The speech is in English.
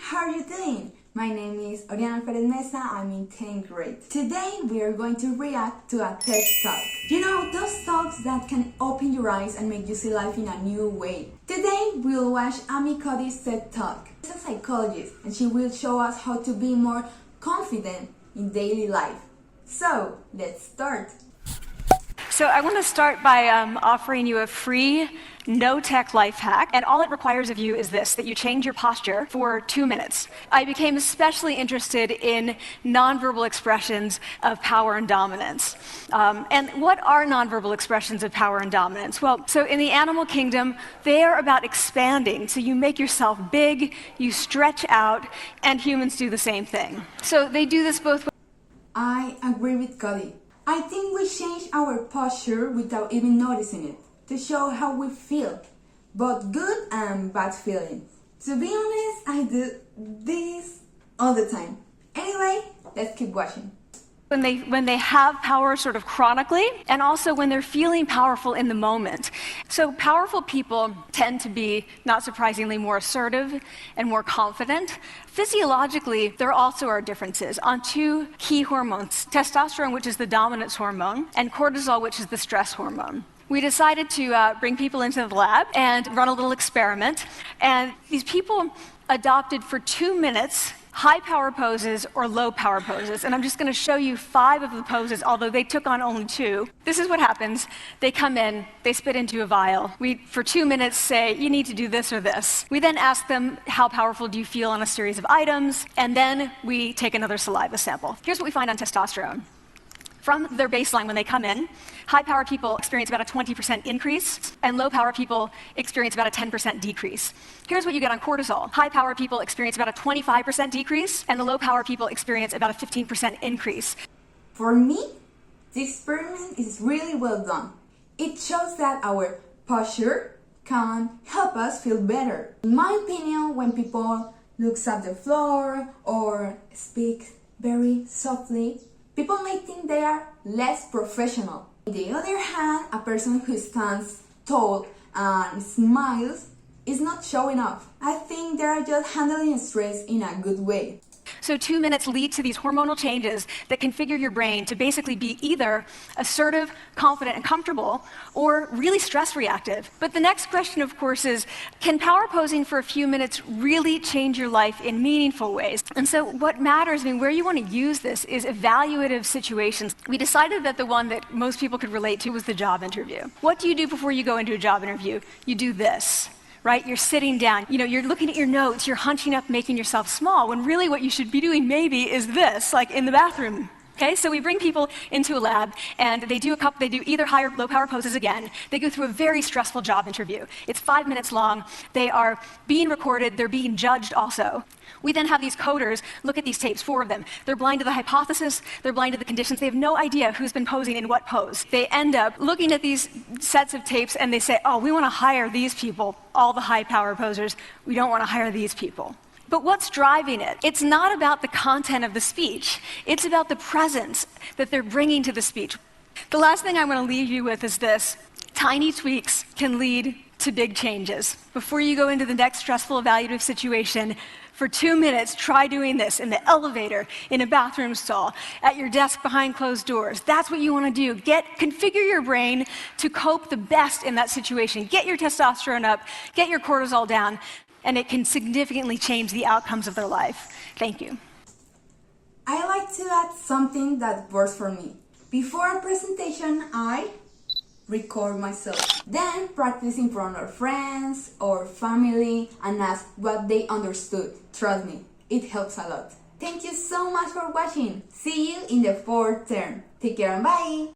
how are you doing? My name is Oriana Perez Mesa, I'm in 10th grade. Today we are going to react to a TED Talk. You know, those talks that can open your eyes and make you see life in a new way. Today we'll watch Amy Cody's TED Talk. She's a psychologist and she will show us how to be more confident in daily life. So, let's start. So I want to start by offering you a free, no-tech life hack, and all it requires of you is this, that you change your posture for 2 minutes. I became especially interested in nonverbal expressions of power and dominance. And what are nonverbal expressions of power and dominance? Well, so in the animal kingdom, they are about expanding. So you make yourself big, you stretch out, and humans do the same thing. So they do this both ways. I agree with Cody. I think we change our posture without even noticing it, to show how we feel, both good and bad feelings. To be honest, I do this all the time. Anyway, let's keep watching. When they have power sort of chronically, and also when they're feeling powerful in the moment. So powerful people tend to be, not surprisingly, more assertive and more confident. Physiologically, there also are differences on two key hormones, testosterone, which is the dominance hormone, and cortisol, which is the stress hormone. We decided to bring people into the lab and run a little experiment, and these people adopted for 2 minutes high power poses or low power poses. And I'm just going to show you 5 of the poses, although they took on only 2. This is what happens. They come in, they spit into a vial. We, for 2 minutes, say, you need to do this or this. We then ask them, how powerful do you feel on a series of items? And then we take another saliva sample. Here's what we find on testosterone. From their baseline when they come in, high-power people experience about a 20% increase, and low-power people experience about a 10% decrease. Here's what you get on cortisol. High-power people experience about a 25% decrease, and the low-power people experience about a 15% increase. For me, the experiment is really well done. It shows that our posture can help us feel better. In my opinion, when people look at the floor or speak very softly, people may think they are less professional. On the other hand, a person who stands tall and smiles is not showing off. I think they are just handling stress in a good way. So 2 minutes lead to these hormonal changes that configure your brain to basically be either assertive, confident, and comfortable, or really stress reactive. But the next question, of course, is, can power posing for a few minutes really change your life in meaningful ways? And so what matters, where you want to use this is evaluative situations. We decided that the one that most people could relate to was the job interview. What do you do before you go into a job interview? You do this. Right? You're sitting down, you're looking at your notes, you're hunching up, making yourself small, when really what you should be doing maybe is this, like in the bathroom. Okay, so we bring people into a lab and they do either high or low power poses again. They go through a very stressful job interview. It's 5 minutes long. They are being recorded. They're being judged also. We then have these coders look at these tapes, 4 of them. They're blind to the hypothesis. They're blind to the conditions. They have no idea who's been posing in what pose. They end up looking at these sets of tapes and they say, oh, we want to hire these people, all the high power posers. We don't want to hire these people. But what's driving it? It's not about the content of the speech. It's about the presence that they're bringing to the speech. The last thing I want to leave you with is this. Tiny tweaks can lead to big changes. Before you go into the next stressful evaluative situation, for 2 minutes, try doing this in the elevator, in a bathroom stall, at your desk behind closed doors. That's what you want to do. Configure your brain to cope the best in that situation. Get your testosterone up, get your cortisol down, and it can significantly change the outcomes of their life. Thank you. I like to add something that works for me. Before a presentation, I record myself. Then practice in front of friends or family and ask what they understood. Trust me, it helps a lot. Thank you so much for watching. See you in the 4th term. Take care and bye!